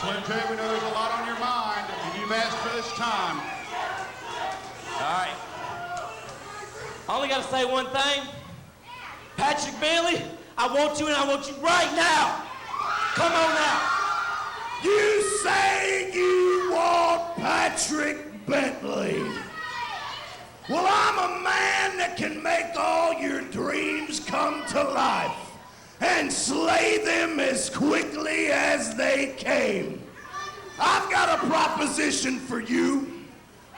Slim J, we know there's a lot on your mind, and you've asked for this time. All right. I only got to say one thing. Patrick Bentley, I want you, and I want you right now. Come on now. You say you want Patrick Bentley. Well, I'm a man that can make all your dreams come to life and slay them as quickly as they came. I've got a proposition for you.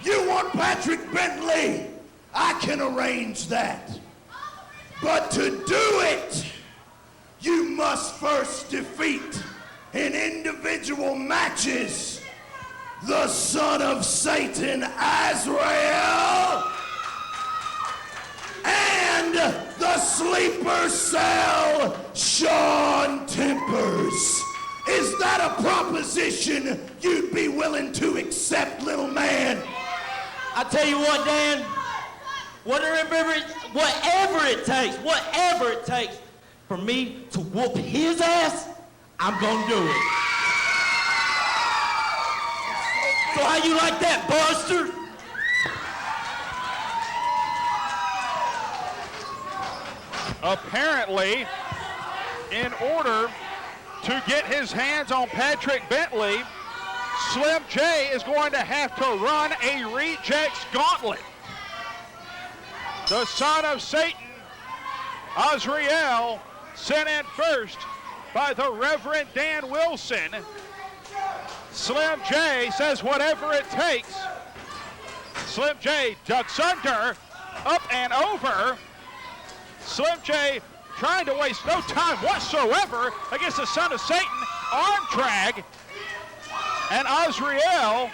You want Patrick Bentley? I can arrange that. But to do it, you must first defeat in individual matches the son of Satan, Azrael, and the sleeper cell, Shaun Tempers. Is that a proposition you'd be willing to accept, little man? I tell you what, Dan, whatever it takes for me to whoop his ass, I'm gonna do it. So how you like that, Buster? Apparently, in order to get his hands on Patrick Bentley, Slim J is going to have to run a rejects gauntlet. The son of Satan, Azrael, sent in first by the Rev Dan Wilson. Slim J says whatever it takes. Slim J ducks under, up and over. Slim J trying to waste no time whatsoever against the son of Satan. Arm drag. And Azrael,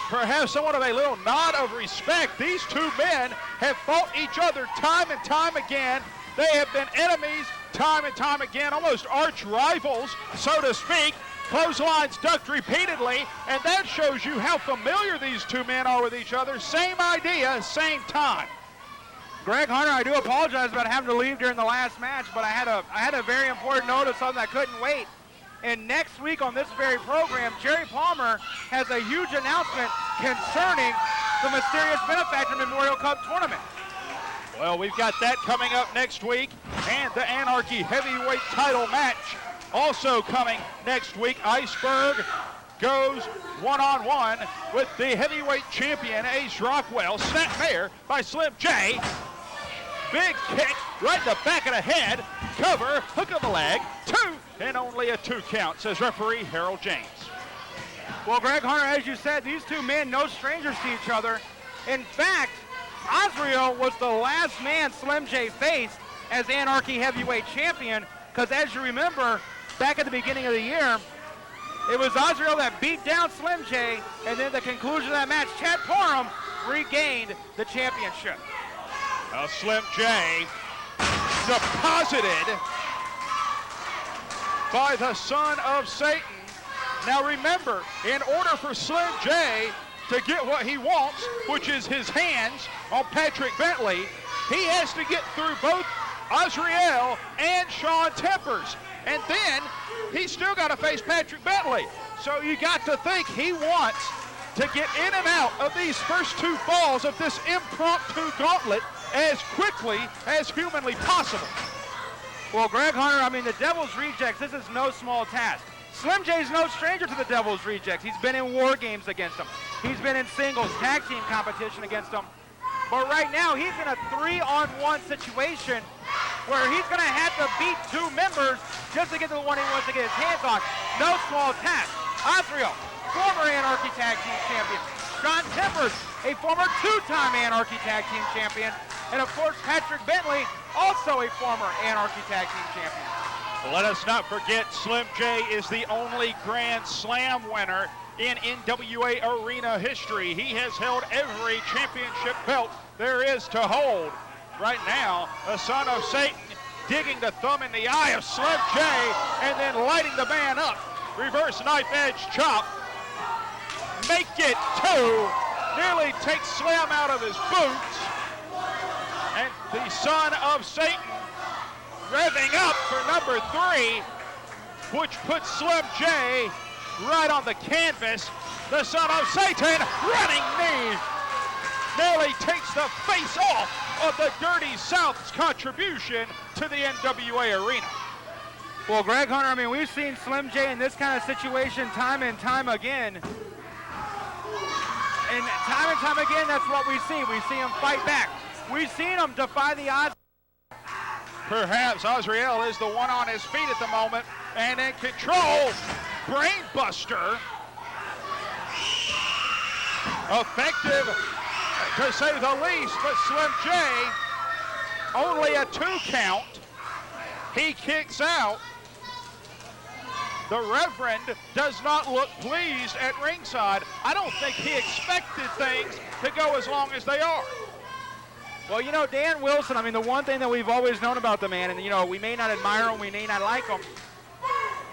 perhaps somewhat of a little nod of respect. These two men have fought each other time and time again. They have been enemies time and time again, almost arch rivals, so to speak. Clotheslines ducked repeatedly, and that shows you how familiar these two men are with each other. Same idea, same time. Greg Hunter, I do apologize about having to leave during the last match, but I had a very important note of something I couldn't wait. And next week on this very program, Jerry Palmer has a huge announcement concerning the Mysterious Benefactor Memorial Cup Tournament. Well, we've got that coming up next week, and the Anarchy Heavyweight title match also coming next week. Iceberg goes one-on-one with the heavyweight champion, Ace Rockwell. Snap there by Slim J. Big kick right in the back of the head. Cover, hook of the leg, 2, and only a 2 count, says referee Harold James. Well, Greg Hunter, as you said, these two men, no strangers to each other. In fact, Azrael was the last man Slim J faced as Anarchy Heavyweight Champion, because as you remember, back at the beginning of the year, it was Azrael that beat down Slim J, and then the conclusion of that match, Chad Parham regained the championship. Now Slim J deposited by the son of Satan. Now remember, in order for Slim J to get what he wants, which is his hands on Patrick Bentley, he has to get through both Azrael and Shaun Tempers. And then he's still got to face Patrick Bentley. So you got to think he wants to get in and out of these first 2 falls of this impromptu gauntlet as quickly as humanly possible. Well, Greg Hunter, I mean, the Devil's Rejects, this is no small task. Slim J's no stranger to the Devil's Rejects. He's been in war games against them. He's been in singles, tag team competition against them. But right now, he's in a 3-on-1 situation where he's going to have to beat 2 members just to get to the one he wants to get his hands on. No small task. Azrael, former Anarchy Tag Team Champion. Shaun Tempers, a former 2-time Anarchy Tag Team Champion. And of course, Patrick Bentley, also a former Anarchy Tag Team Champion. Let us not forget, Slim J is the only Grand Slam winner in NWA Arena history. He has held every championship belt there is to hold. Right now, the son of Satan digging the thumb in the eye of Slim J and then lighting the man up. Reverse knife edge chop. Make it 2. Nearly takes Slim out of his boots. And the son of Satan revving up for number 3, which puts Slim J right on the canvas. The son of Satan, running knee, nearly takes the face off of the Dirty South's contribution to the NWA arena. Well, Greg Hunter, I mean, we've seen Slim J in this kind of situation time and time again. And time again, that's what we see. We see him fight back. We've seen him defy the odds. Perhaps Azrael is the one on his feet at the moment and in control. Brainbuster. Effective, to say the least, but Slim J, only a 2 count. He kicks out. The Reverend does not look pleased at ringside. I don't think he expected things to go as long as they are. Well, you know, Dan Wilson, I mean, the one thing that we've always known about the man, and, you know, we may not admire him, we may not like him,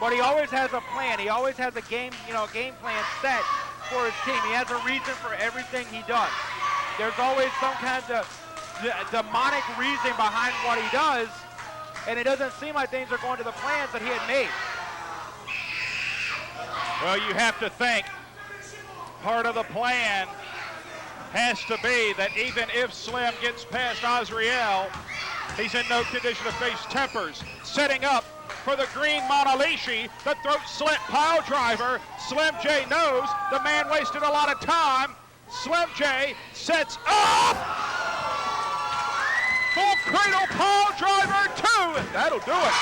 but he always has a plan. He always has a game plan set for his team. He has a reason for everything he does. There's always some kind of demonic reason behind what he does, and it doesn't seem like things are going to the plans that he had made. Well, you have to think part of the plan has to be that even if Slim gets past Azrael, he's in no condition to face Tempers. Setting up for the green Monalishi, the throat slit pile driver. Slim J knows the man wasted a lot of time. Slim J sets up. Full cradle pile driver 2. That'll do it.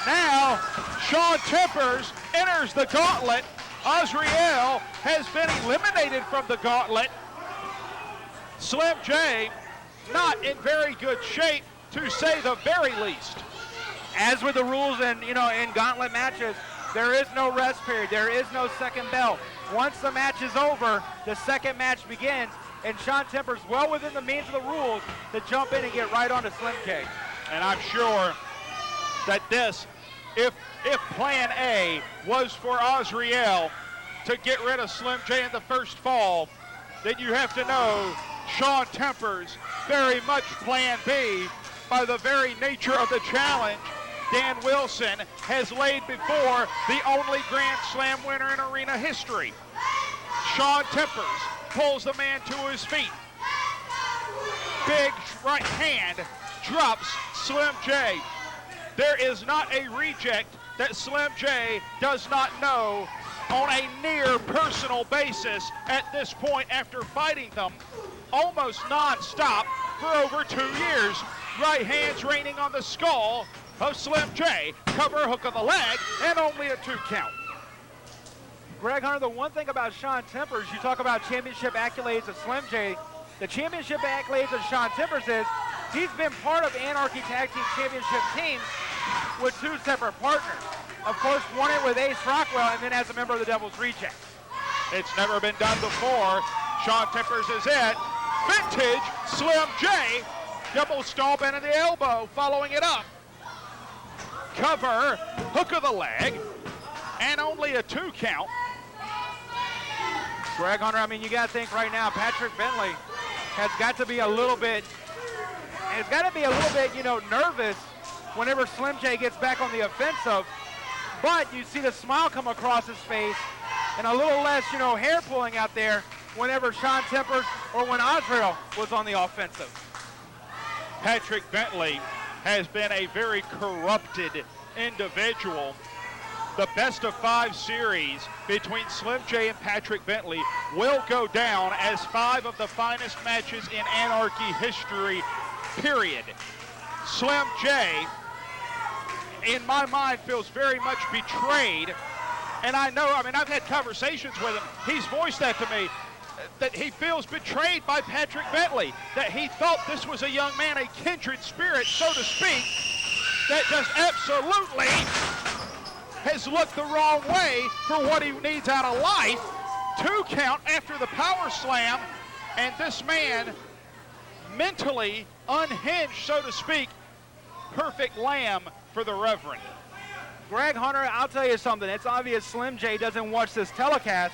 Now, Shaun Tempers enters the gauntlet. Azrael has been eliminated from the gauntlet. Slim J not in very good shape, to say the very least. As with the rules in gauntlet matches, there is no rest period. There is no second bell. Once the match is over, the second match begins, and Shaun Tempers, well within the means of the rules, to jump in and get right onto Slim J. And I'm sure that this, if plan A was for Azrael to get rid of Slim J in the first fall, then you have to know Shaun Tempers very much plan B by the very nature of the challenge Dan Wilson has laid before the only Grand Slam winner in arena history. Shaun Tempers pulls the man to his feet. Big right hand drops Slim J. There is not a reject that Slim J does not know on a near personal basis at this point after fighting them almost non-stop for over 2 years. Right hands raining on the skull of Slim J. Cover hook of the leg and only a 2 count. Greg Hunter, the one thing about Shaun Tempers, you talk about championship accolades of Slim J. The championship accolades of Shaun Tempers is he's been part of Anarchy Tag Team Championship teams with 2 separate partners. Of course, won it with Ace Rockwell and then as a member of the Devil's Reject. It's never been done before. Shaun Tempers is it. Vintage Slim J. Double stomp into the elbow, following it up. Cover, hook of the leg, and only a 2 count. Greg Hunter, I mean, you got to think right now, Patrick Bentley has got to be a little bit, nervous whenever Slim J gets back on the offensive. But you see the smile come across his face and a little less, hair pulling out there whenever Shaun Tempers or when Azrael was on the offensive. Patrick Bentley has been a very corrupted individual. The best of 5 series between Slim J and Patrick Bentley will go down as 5 of the finest matches in Anarchy history, period. Slim J, in my mind, feels very much betrayed. And I've had conversations with him. He's voiced that to me, that he feels betrayed by Patrick Bentley, that he thought this was a young man, a kindred spirit, so to speak, that just absolutely has looked the wrong way for what he needs out of life. 2 count after the power slam, and this man mentally unhinged, so to speak. Perfect lamb for the Reverend. Greg Hunter, I'll tell you something. It's obvious Slim J doesn't watch this telecast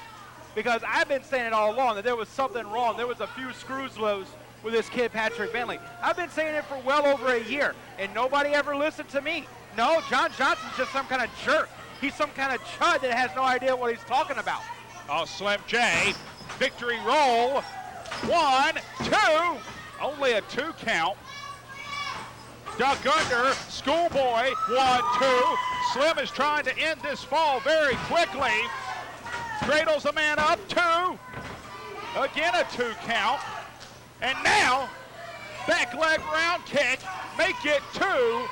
because I've been saying it all along that there was something wrong. There was a few screws loose with this kid, Patrick Bentley. I've been saying it for well over a year, and nobody ever listened to me. No, John Johnson's just some kind of jerk. He's some kind of chud that has no idea what he's talking about. Oh, Slim J, victory roll. 1, 2, only a 2 count. Duck under, Schoolboy, 1, 2. Slim is trying to end this fall very quickly. Cradles the man up, 2. Again a 2 count. And now, back leg round kick, make it 2.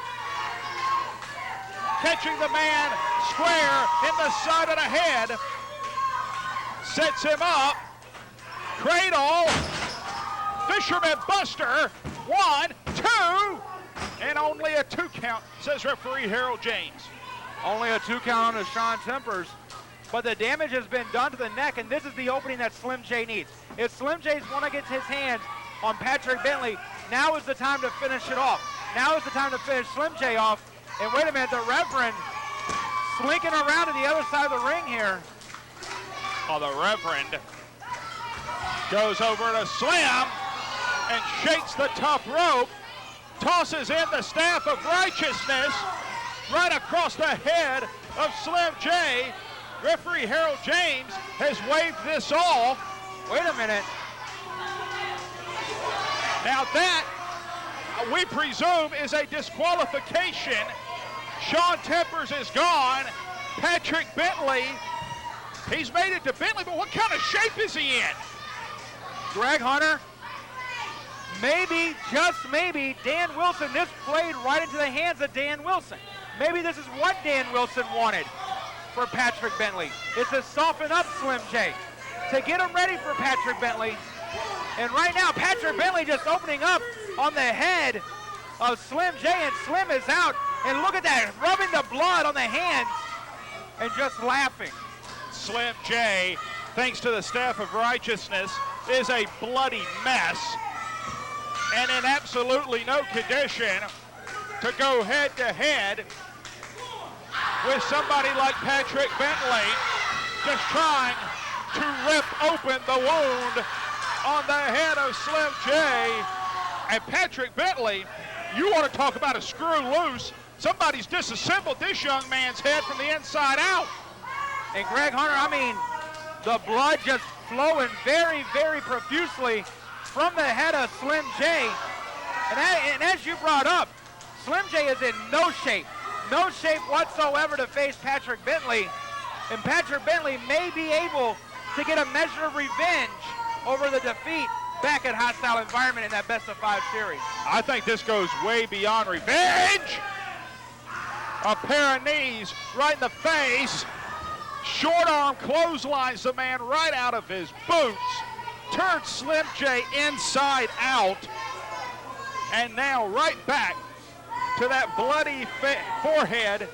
Catching the man square in the side of the head. Sets him up. Cradle. Fisherman Buster. 1, 2. And only a 2 count, says referee Harold James. Only a 2 count on Shaun Tempers. But the damage has been done to the neck, and this is the opening that Slim J needs. If Slim J's want to get his hands on Patrick Bentley, now is the time to finish it off. Now is the time to finish Slim J off. And wait a minute, the Reverend slinking around to the other side of the ring here. Oh, the Reverend goes over to Slim and shakes the tough rope, tosses in the staff of righteousness right across the head of Slim J. Referee Harold James has waved this off. Wait a minute. Now that, we presume, is a disqualification. Shaun Tempers is gone. Patrick Bentley, he's made it to Bentley, but what kind of shape is he in? Greg Hunter, maybe, just maybe, Dan Wilson, this played right into the hands of Dan Wilson. Maybe this is what Dan Wilson wanted for Patrick Bentley. It's to soften up Slim J, to get him ready for Patrick Bentley. And right now, Patrick Bentley just opening up on the head of Slim J, and Slim is out. And look at that, rubbing the blood on the hands and just laughing. Slim J, thanks to the staff of righteousness, is a bloody mess and in absolutely no condition to go head-to-head with somebody like Patrick Bentley, just trying to rip open the wound on the head of Slim J. And Patrick Bentley, you want to talk about a screw loose. Somebody's disassembled this young man's head from the inside out. And Greg Hunter, I mean, the blood just flowing very, very profusely from the head of Slim J. And as you brought up, Slim J is in no shape whatsoever to face Patrick Bentley. And Patrick Bentley may be able to get a measure of revenge over the defeat back at Hostile Environment in that best-of-5 series. I think this goes way beyond revenge. A pair of knees right in the face. Short arm clotheslines the man right out of his boots. Turns Slim J inside out. And now right back to that bloody forehead.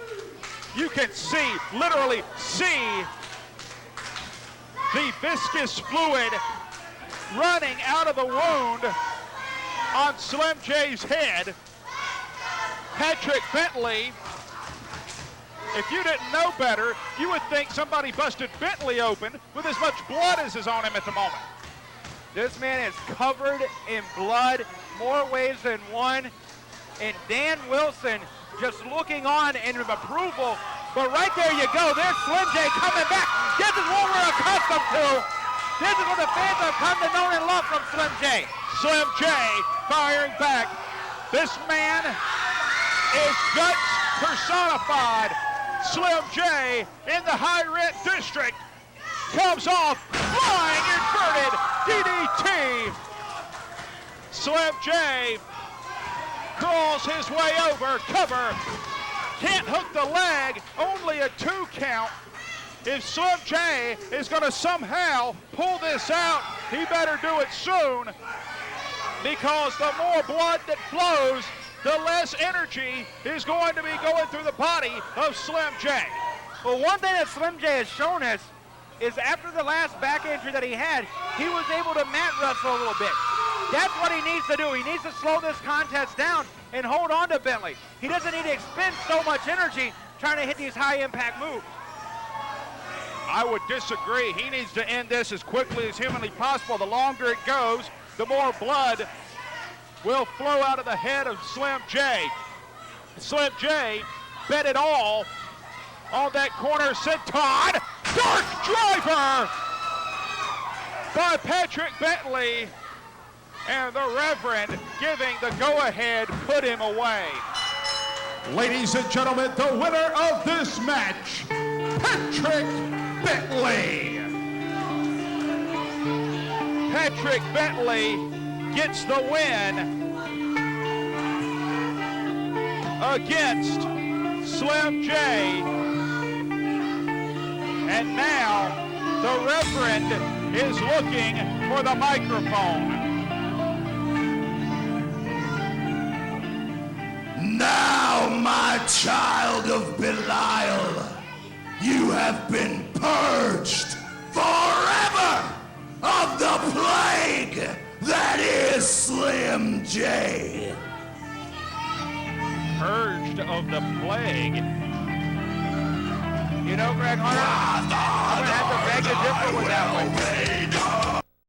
You can see, literally see, the viscous fluid running out of the wound on Slim J's head. Patrick Bentley, if you didn't know better, you would think somebody busted Bentley open with as much blood as is on him at the moment. This man is covered in blood, more ways than one. And Dan Wilson just looking on in approval. But right there you go. There's Slim J coming back. This is what we're accustomed to. This is what the fans have come to know and love from Slim J. Slim J firing back. This man is guts personified. Slim J in the high rent district comes off flying inverted DDT. Slim J crawls his way over, cover, can't hook the leg, only a 2 count. If Slim J is going to somehow pull this out, he better do it soon, because the more blood that flows, the less energy is going to be going through the body of Slim J. Well, one thing that Slim J has shown us is after the last back injury that he had, he was able to mat wrestle a little bit. That's what he needs to do. He needs to slow this contest down and hold on to Bentley. He doesn't need to expend so much energy trying to hit these high-impact moves. I would disagree. He needs to end this as quickly as humanly possible. The longer it goes, the more blood will flow out of the head of Slim J. Slim J bet it all on that corner senton. Dark driver by Patrick Bentley, and the Reverend giving the go-ahead, put him away. Ladies and gentlemen, the winner of this match, Patrick Bentley. Patrick Bentley gets the win against Slim J. And now the Reverend is looking for the microphone. Now, my child of Belial, you have been purged forever of the plague that is Slim J. Purged of the plague. You know, Greg Hunter, I'm going to have to beg to differ with that one.